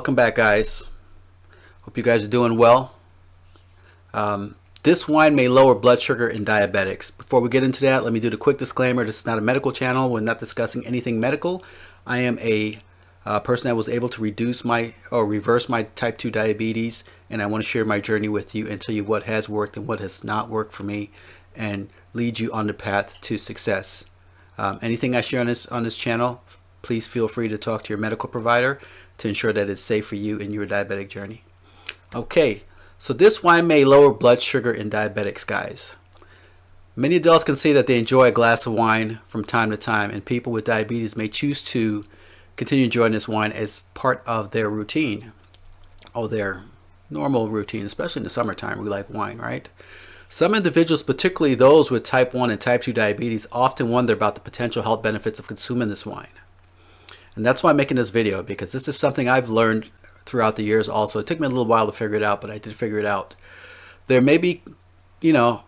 welcome back, guys. Hope you guys are doing well. This wine may lower blood sugar in diabetics. Before we get into that, let me do the quick disclaimer. This is not a medical channel. We're not discussing anything medical. I am a person that was able to reverse my type 2 diabetes, and I want to share my journey with you and tell you what has worked and what has not worked for me and lead you on the path to success. Anything I share on this channel, please feel free to talk to your medical provider to ensure that it's safe for you in your diabetic journey. Okay, so this wine may lower blood sugar in diabetics, guys. Many adults can say that they enjoy a glass of wine from time to time, and people with diabetes may choose to continue enjoying this wine as part of their routine, or their normal routine, especially in the summertime. We like wine, right? Some individuals, particularly those with type 1 and type 2 diabetes, often wonder about the potential health benefits of consuming this wine. And that's why I'm making this video, because this is something I've learned throughout the years also. It took me a little while to figure it out, but I did figure it out. There may be, there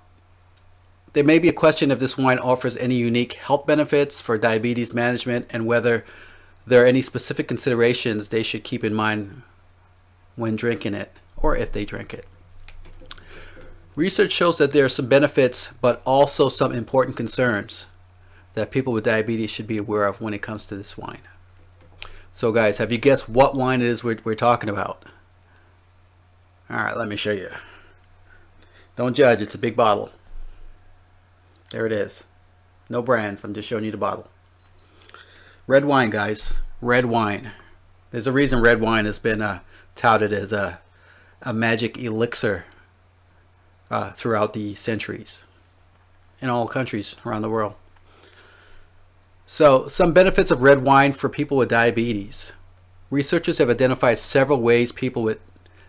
may be a question if this wine offers any unique health benefits for diabetes management and whether there are any specific considerations they should keep in mind when drinking it, or if they drink it. Research shows that there are some benefits, but also some important concerns that people with diabetes should be aware of when it comes to this wine. So guys, have you guessed what wine it is we're talking about? Alright, let me show you. Don't judge, it's a big bottle. There it is. No brands, I'm just showing you the bottle. Red wine, guys. Red wine. There's a reason red wine has been touted as a magic elixir throughout the centuries in all countries around the world. So, some benefits of red wine for people with diabetes. Researchers have identified several ways people with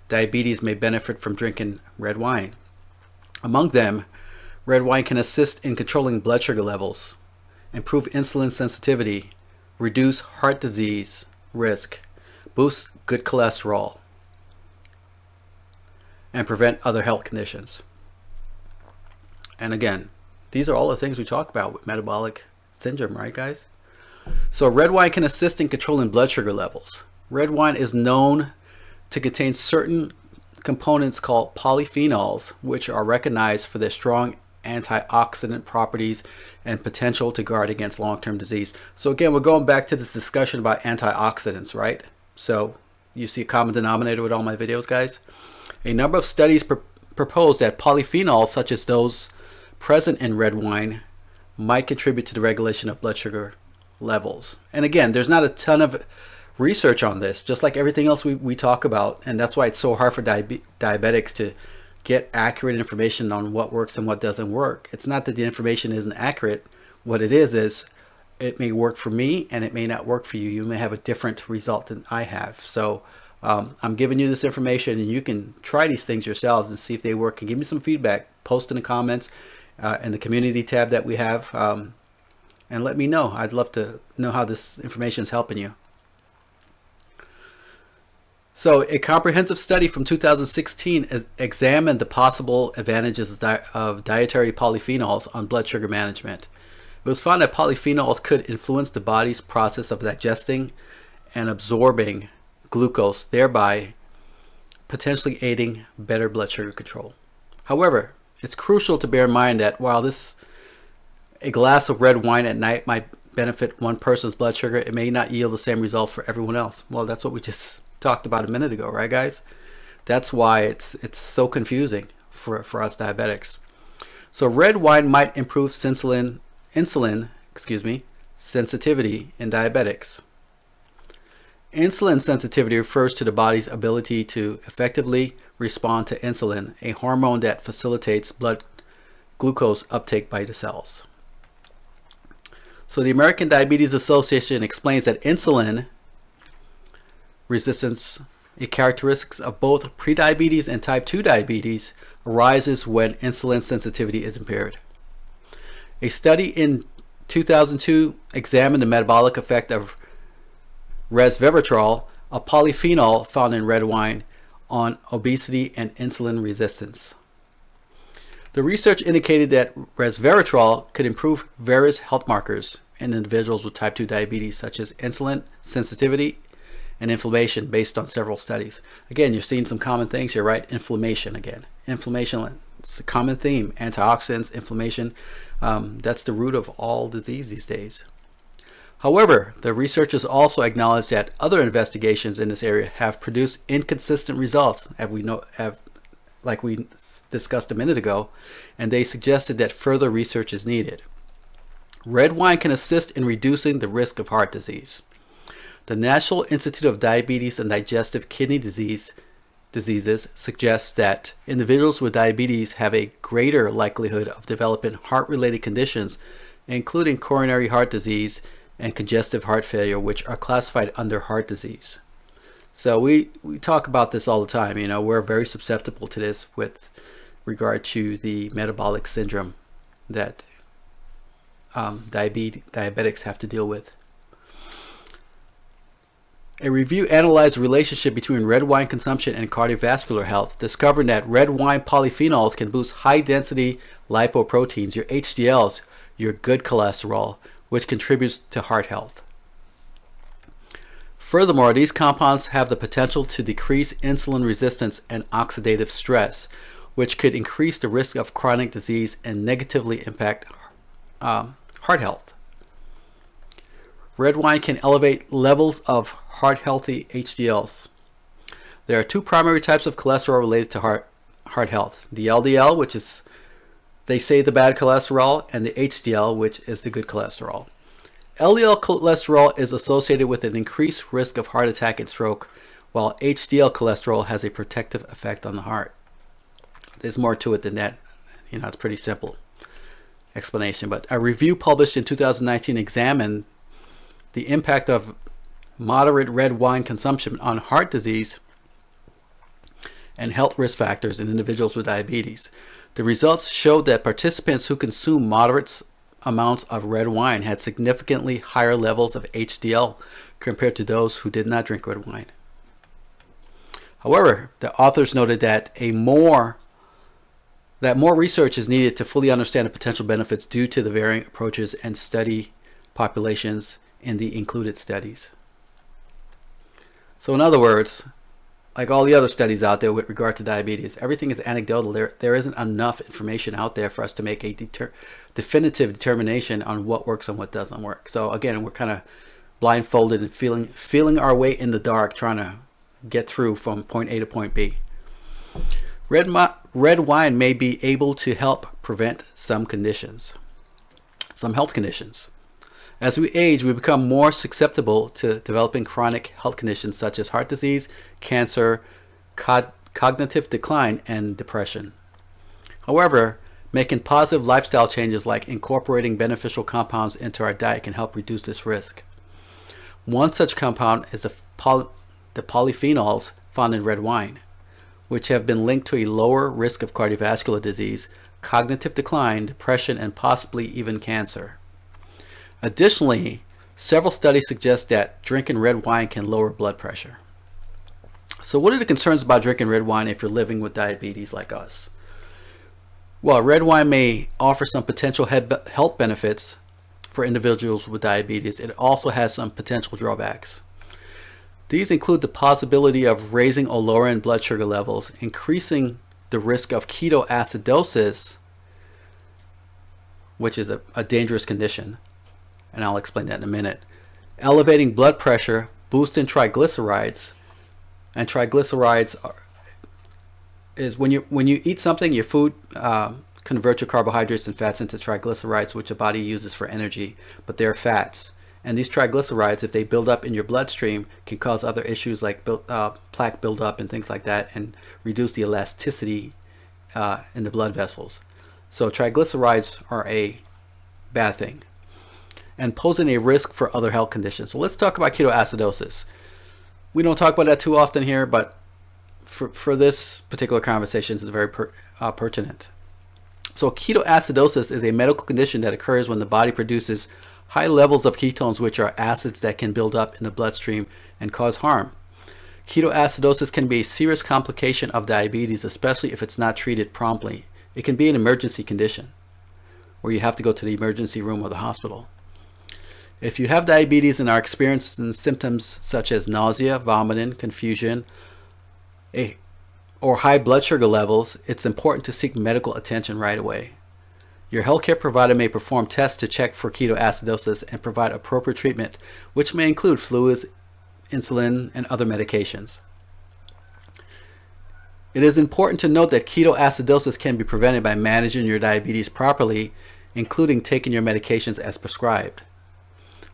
diabetes may benefit from drinking red wine. Among them, red wine can assist in controlling blood sugar levels, improve insulin sensitivity, reduce heart disease risk, boost good cholesterol, and prevent other health conditions. And again, these are all the things we talk about with metabolic syndrome, right, guys? So red wine can assist in controlling blood sugar levels. Red wine is known to contain certain components called polyphenols, which are recognized for their strong antioxidant properties and potential to guard against long-term disease. So again, we're going back to this discussion about antioxidants, right? So you see a common denominator with all my videos, guys. A number of studies propose that polyphenols, such as those present in red wine, might contribute to the regulation of blood sugar levels. And again, there's not a ton of research on this, just like everything else we talk about, and that's why it's so hard for diabetics to get accurate information on what works and what doesn't work. It's not that the information isn't accurate. What it is it may work for me and it may not work for you. You may have a different result than I have. So I'm giving you this information, and you can try these things yourselves and see if they work, and give me some feedback. Post in the comments in the community tab that we have, and let me know. I'd love to know how this information is helping you. So a comprehensive study from 2016 examined the possible advantages of dietary polyphenols on blood sugar management. It was found that polyphenols could influence the body's process of digesting and absorbing glucose, thereby potentially aiding better blood sugar control. However, it's crucial to bear in mind that while a glass of red wine at night might benefit one person's blood sugar, it may not yield the same results for everyone else. Well, that's what we just talked about a minute ago, right, guys? That's why it's so confusing for us diabetics. So red wine might improve insulin sensitivity in diabetics. Insulin sensitivity refers to the body's ability to effectively respond to insulin, a hormone that facilitates blood glucose uptake by the cells. So the American Diabetes Association explains that insulin resistance, a characteristic of both prediabetes and type 2 diabetes, arises when insulin sensitivity is impaired. A study in 2002 examined the metabolic effect of resveratrol, a polyphenol found in red wine, on obesity and insulin resistance. The research indicated that resveratrol could improve various health markers in individuals with type 2 diabetes, such as insulin sensitivity, and inflammation based on several studies. Again, you're seeing some common things here, right? Inflammation again. Inflammation, it's a common theme. Antioxidants, inflammation, that's the root of all disease these days. However, the researchers also acknowledge that other investigations in this area have produced inconsistent results, like we discussed a minute ago, and they suggested that further research is needed. Red wine can assist in reducing the risk of heart disease. The National Institute of Diabetes and Digestive Kidney Diseases suggests that individuals with diabetes have a greater likelihood of developing heart-related conditions, including coronary heart disease and congestive heart failure, which are classified under heart disease. So we talk about this all the time. You know, we're very susceptible to this with regard to the metabolic syndrome that diabetics have to deal with. A review analyzed the relationship between red wine consumption and cardiovascular health, discovering that red wine polyphenols can boost high-density lipoproteins, your HDLs, your good cholesterol, which contributes to heart health. Furthermore, these compounds have the potential to decrease insulin resistance and oxidative stress, which could increase the risk of chronic disease and negatively impact heart health. Red wine can elevate levels of heart-healthy HDLs. There are two primary types of cholesterol related to heart health. The LDL, which is, they say, the bad cholesterol, and the HDL, which is the good cholesterol. LDL cholesterol is associated with an increased risk of heart attack and stroke, while HDL cholesterol has a protective effect on the heart. There's more to it than that. You know, it's pretty simple explanation. But a review published in 2019 examined the impact of moderate red wine consumption on heart disease and health risk factors in individuals with diabetes. The results showed that participants who consumed moderate amounts of red wine had significantly higher levels of HDL compared to those who did not drink red wine. However, the authors noted that more research is needed to fully understand the potential benefits due to the varying approaches and study populations in the included studies. So in other words, like all the other studies out there with regard to diabetes, everything is anecdotal. There isn't enough information out there for us to make a definitive determination on what works and what doesn't work. So again, we're kind of blindfolded and feeling our way in the dark, trying to get through from point A to point B. Red wine may be able to help prevent some health conditions. As we age, we become more susceptible to developing chronic health conditions such as heart disease, cancer, cognitive decline, and depression. However, making positive lifestyle changes like incorporating beneficial compounds into our diet can help reduce this risk. One such compound is the polyphenols found in red wine, which have been linked to a lower risk of cardiovascular disease, cognitive decline, depression, and possibly even cancer. Additionally, several studies suggest that drinking red wine can lower blood pressure. So what are the concerns about drinking red wine if you're living with diabetes like us? Well, red wine may offer some potential health benefits for individuals with diabetes. It also has some potential drawbacks. These include the possibility of raising or lowering blood sugar levels, increasing the risk of ketoacidosis, which is a dangerous condition, and I'll explain that in a minute, elevating blood pressure, boosting triglycerides, and triglycerides is when you eat something, your food converts your carbohydrates and fats into triglycerides, which the body uses for energy, but they're fats. And these triglycerides, if they build up in your bloodstream, can cause other issues like plaque buildup and things like that, and reduce the elasticity in the blood vessels. So triglycerides are a bad thing and posing a risk for other health conditions. So let's talk about ketoacidosis. We don't talk about that too often here, but for this particular conversation, it's very pertinent. So ketoacidosis is a medical condition that occurs when the body produces high levels of ketones, which are acids that can build up in the bloodstream and cause harm. Ketoacidosis can be a serious complication of diabetes, especially if it's not treated promptly. It can be an emergency condition where you have to go to the emergency room or the hospital. If you have diabetes and are experiencing symptoms such as nausea, vomiting, confusion, or high blood sugar levels, it's important to seek medical attention right away. Your healthcare provider may perform tests to check for ketoacidosis and provide appropriate treatment, which may include fluids, insulin, and other medications. It is important to note that ketoacidosis can be prevented by managing your diabetes properly, including taking your medications as prescribed.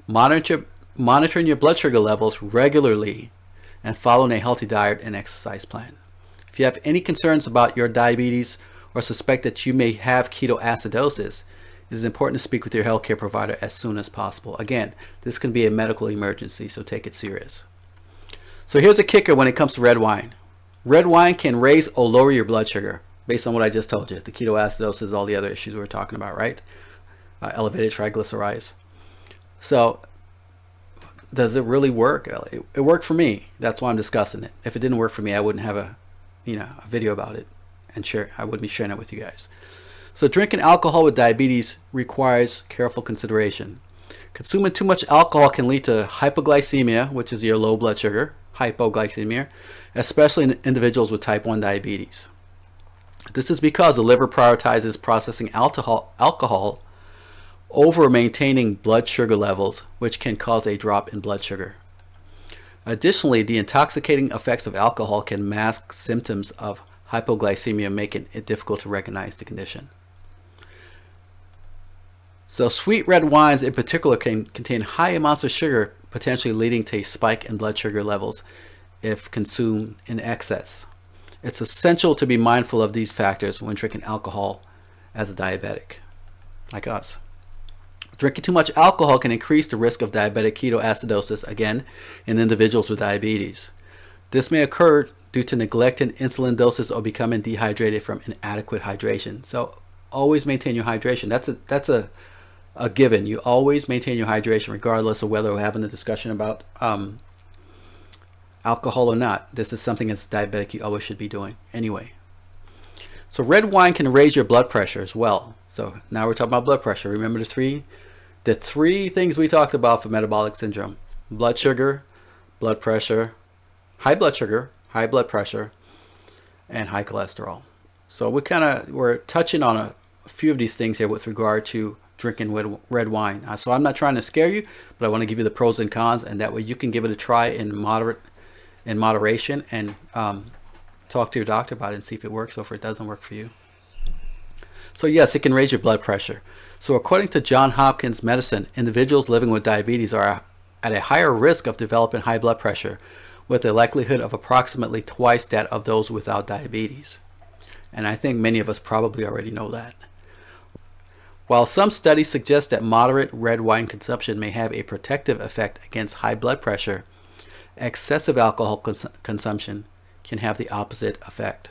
Monitoring your blood sugar levels regularly and following a healthy diet and exercise plan. If you have any concerns about your diabetes or suspect that you may have ketoacidosis, it is important to speak with your healthcare provider as soon as possible. Again, this can be a medical emergency, so take it serious. So here's a kicker when it comes to red wine. Red wine can raise or lower your blood sugar based on what I just told you. The ketoacidosis, all the other issues we were talking about, right? Elevated triglycerides. So does it really work? It worked for me. That's why I'm discussing it. If it didn't work for me, I wouldn't have a video about it and share. I wouldn't be sharing it with you guys. So drinking alcohol with diabetes requires careful consideration. Consuming too much alcohol can lead to hypoglycemia, which is your low blood sugar, hypoglycemia, especially in individuals with type 1 diabetes. This is because the liver prioritizes processing alcohol over maintaining blood sugar levels, which can cause a drop in blood sugar. Additionally, the intoxicating effects of alcohol can mask symptoms of hypoglycemia, making it difficult to recognize the condition. So sweet red wines in particular can contain high amounts of sugar, potentially leading to a spike in blood sugar levels if consumed in excess. It's essential to be mindful of these factors when drinking alcohol as a diabetic, like us. Drinking too much alcohol can increase the risk of diabetic ketoacidosis, again, in individuals with diabetes. This may occur due to neglecting insulin doses or becoming dehydrated from inadequate hydration. So always maintain your hydration. That's a given. You always maintain your hydration regardless of whether we're having a discussion about alcohol or not. This is something as a diabetic you always should be doing anyway. So red wine can raise your blood pressure as well. So now we're talking about blood pressure. Remember the three things we talked about for metabolic syndrome: blood sugar, blood pressure, high blood sugar, high blood pressure, and high cholesterol. So we're touching on a few of these things here with regard to drinking red wine. So I'm not trying to scare you, but I want to give you the pros and cons, and that way you can give it a try in moderation and talk to your doctor about it and see if it works or if it doesn't work for you. So yes, it can raise your blood pressure. So according to Johns Hopkins Medicine, individuals living with diabetes are at a higher risk of developing high blood pressure, with a likelihood of approximately twice that of those without diabetes. And I think many of us probably already know that. While some studies suggest that moderate red wine consumption may have a protective effect against high blood pressure, excessive alcohol consumption can have the opposite effect.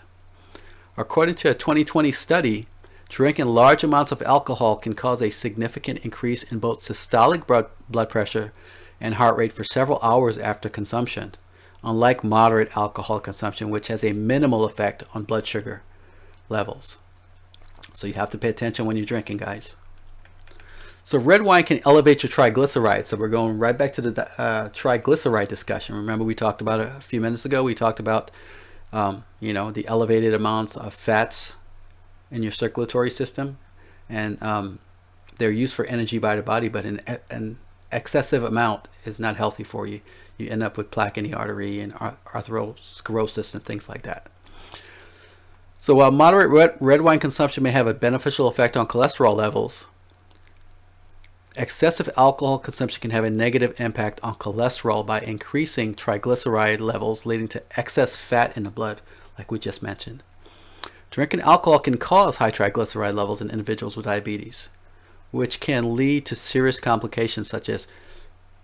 According to a 2020 study, drinking large amounts of alcohol can cause a significant increase in both systolic blood pressure and heart rate for several hours after consumption, unlike moderate alcohol consumption, which has a minimal effect on blood sugar levels. So you have to pay attention when you're drinking, guys. So red wine can elevate your triglycerides. So we're going right back to the triglyceride discussion. Remember we talked about it a few minutes ago. We talked about the elevated amounts of fats in your circulatory system, and they're used for energy by the body, but an excessive amount is not healthy for you. You end up with plaque in the artery and atherosclerosis and things like that. So while moderate red wine consumption may have a beneficial effect on cholesterol levels, excessive alcohol consumption can have a negative impact on cholesterol by increasing triglyceride levels, leading to excess fat in the blood, like we just mentioned. Drinking alcohol can cause high triglyceride levels in individuals with diabetes, which can lead to serious complications such as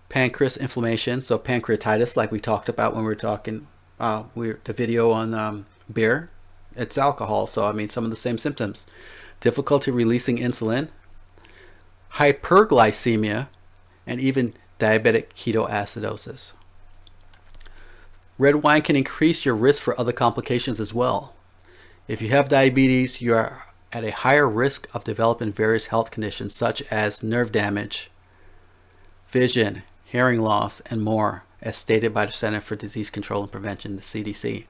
pancreas inflammation, so pancreatitis, like we talked about when we were talking the video on beer. It's alcohol, so I mean some of the same symptoms. Difficulty releasing insulin, hyperglycemia, and even diabetic ketoacidosis. Red wine can increase your risk for other complications as well. If you have diabetes, you are at a higher risk of developing various health conditions such as nerve damage, vision, hearing loss, and more, as stated by the Center for Disease Control and Prevention, the CDC.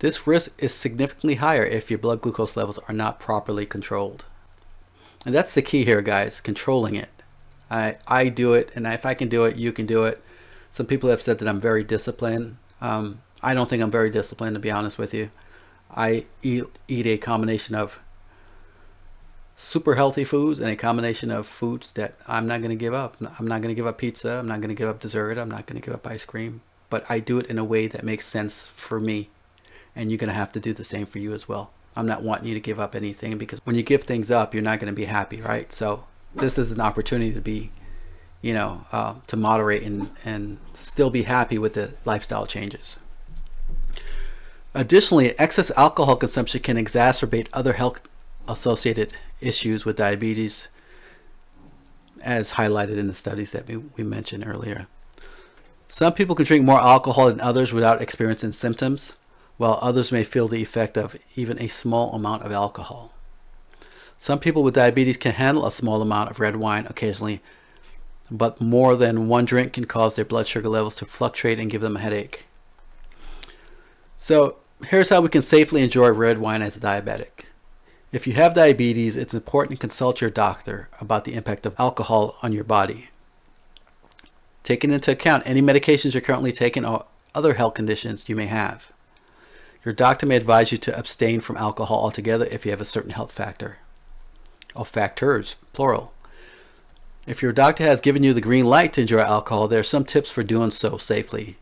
This risk is significantly higher if your blood glucose levels are not properly controlled. And that's the key here, guys, controlling it. I do it, and if I can do it, you can do it. Some people have said that I'm very disciplined. I don't think I'm very disciplined, to be honest with you. I eat a combination of super healthy foods and a combination of foods that I'm not going to give up. I'm not going to give up pizza. I'm not going to give up dessert. I'm not going to give up ice cream. But I do it in a way that makes sense for me. And you're going to have to do the same for you as well. I'm not wanting you to give up anything, because when you give things up, you're not going to be happy, right? So this is an opportunity to be, to moderate and still be happy with the lifestyle changes. Additionally, excess alcohol consumption can exacerbate other health associated issues with diabetes, as highlighted in the studies that we mentioned earlier. Some people can drink more alcohol than others without experiencing symptoms, while others may feel the effect of even a small amount of alcohol. Some people with diabetes can handle a small amount of red wine occasionally, but more than one drink can cause their blood sugar levels to fluctuate and give them a headache. So here's how we can safely enjoy red wine as a diabetic. If you have diabetes, it's important to consult your doctor about the impact of alcohol on your body. Taking into account any medications you're currently taking or other health conditions you may have. Your doctor may advise you to abstain from alcohol altogether if you have a certain health factor. Or factors, plural. If your doctor has given you the green light to enjoy alcohol, there are some tips for doing so safely.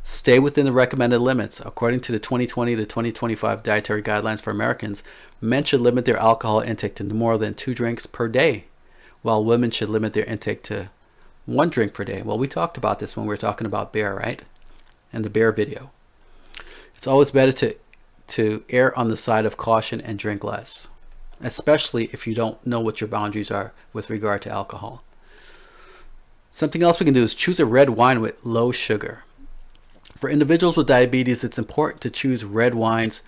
Stay within the recommended limits. According to the 2020 to 2025 Dietary Guidelines for Americans, men should limit their alcohol intake to more than 2 drinks per day, while women should limit their intake to 1 drink per day. Well, we talked about this when we were talking about beer, right? And the beer video. It's always better to err on the side of caution and drink less, especially if you don't know what your boundaries are with regard to alcohol. Something else we can do is choose a red wine with low sugar. For individuals with diabetes, it's important to choose red wines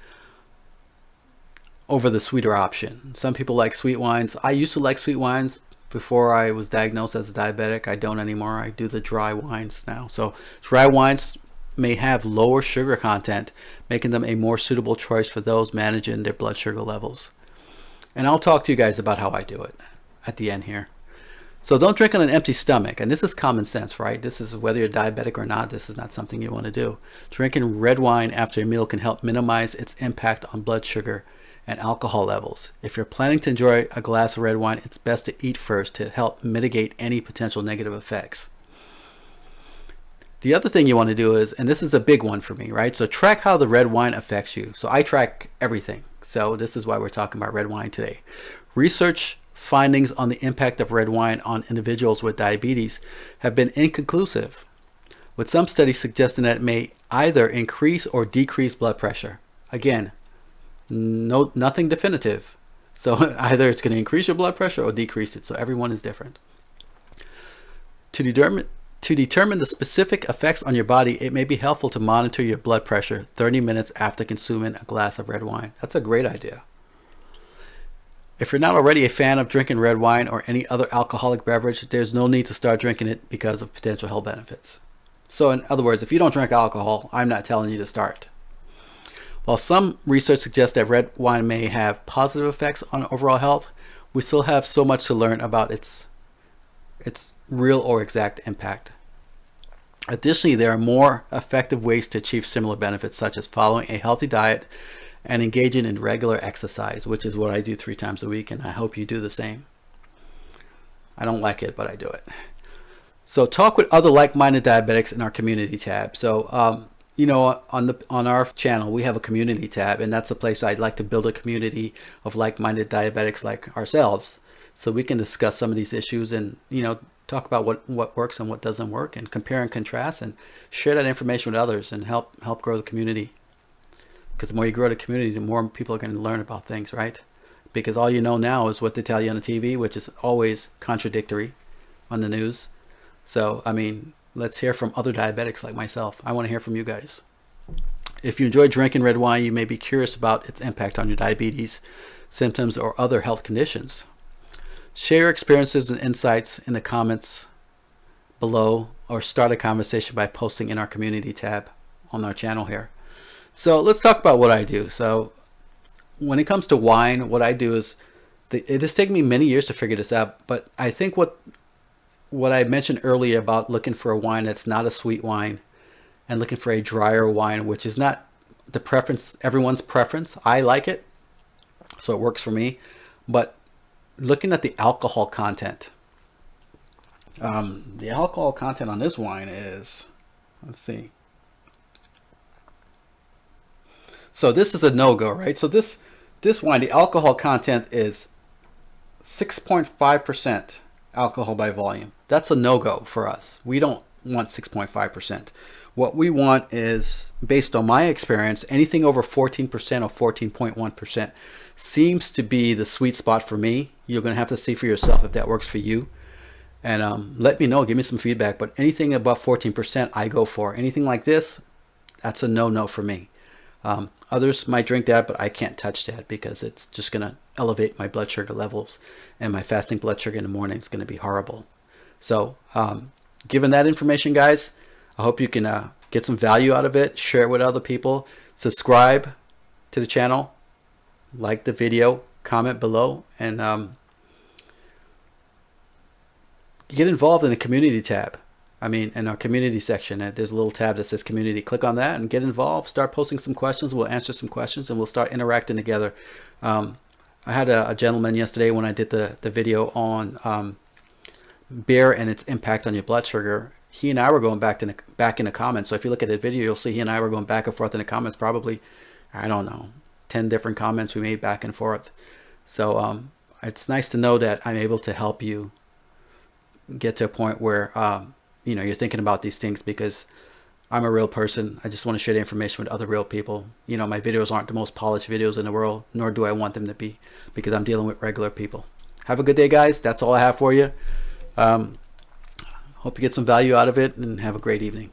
over the sweeter option. Some people like sweet wines. I used to like sweet wines before I was diagnosed as a diabetic. I don't anymore. I do the dry wines now. So dry wines may have lower sugar content, making them a more suitable choice for those managing their blood sugar levels. And I'll talk to you guys about how I do it at the end here. So don't drink on an empty stomach. And this is common sense, right? This is whether you're diabetic or not, this is not something you want to do. Drinking red wine after a meal can help minimize its impact on blood sugar and alcohol levels. If you're planning to enjoy a glass of red wine, it's best to eat first to help mitigate any potential negative effects. The other thing you want to do is, and this is a big one for me, right? So track how the red wine affects you. So I track everything. So this is why we're talking about red wine today. Research findings on the impact of red wine on individuals with diabetes have been inconclusive, with some studies suggesting that it may either increase or decrease blood pressure. Again, nothing definitive. So either it's going to increase your blood pressure or decrease it. So everyone is different. To determine the specific effects on your body, it may be helpful to monitor your blood pressure 30 minutes after consuming a glass of red wine. That's a great idea. If you're not already a fan of drinking red wine or any other alcoholic beverage, there's no need to start drinking it because of potential health benefits. So in other words, if you don't drink alcohol, I'm not telling you to start. While some research suggests that red wine may have positive effects on overall health, we still have so much to learn about its real or exact impact. Additionally, there are more effective ways to achieve similar benefits, such as following a healthy diet and engaging in regular exercise, which is what I do 3 times a week, and I hope you do the same. I don't like it, but I do it. So talk with other like-minded diabetics in our community tab. So on our channel we have a community tab, and that's a place I'd like to build a community of like-minded diabetics like ourselves, so we can discuss some of these issues and talk about what works and what doesn't work, and compare and contrast, and share that information with others, and help grow the community. Because the more you grow the community, the more people are going to learn about things, right? Because all you know now is what they tell you on the TV, which is always contradictory on the news. So, I mean, let's hear from other diabetics like myself. I want to hear from you guys. If you enjoy drinking red wine, you may be curious about its impact on your diabetes, symptoms, or other health conditions. Share your experiences and insights in the comments below, or start a conversation by posting in our community tab on our channel here. So let's talk about what I do. So when it comes to wine, what I do is, it has taken me many years to figure this out, but I think what I mentioned earlier about looking for a wine that's not a sweet wine and looking for a drier wine, which is not the preference, everyone's preference. I like it, so it works for me. But looking at the alcohol content, the alcohol content on this wine is, let's see. So this is a no-go, right? So this wine, the alcohol content is 6.5% alcohol by volume. That's a no-go for us. We don't want 6.5%. What we want is, based on my experience, anything over 14% or 14.1% seems to be the sweet spot for me. You're going to have to see for yourself if that works for you. And let me know, give me some feedback. But anything above 14%, I go for. Anything like this, that's a no-no for me. Others might drink that, but I can't touch that because it's just going to elevate my blood sugar levels, and my fasting blood sugar in the morning is going to be horrible. So given that information, guys, I hope you can get some value out of it. Share it with other people. Subscribe to the channel. Like the video. Comment below. And get involved in the community tab. I mean, in our community section, there's a little tab that says community. Click on that and get involved. Start posting some questions. We'll answer some questions and we'll start interacting together. I had a gentleman yesterday when I did the video on beer and its impact on your blood sugar. He and I were going back in the comments. So if you look at the video, you'll see he and I were going back and forth in the comments. Probably, I don't know, 10 different comments we made back and forth. So it's nice to know that I'm able to help you get to a point where you know, you're thinking about these things, because I'm a real person. I just want to share the information with other real people. You know, my videos aren't the most polished videos in the world, nor do I want them to be, because I'm dealing with regular people. Have a good day, guys. That's all I have for you. Hope you get some value out of it, and have a great evening.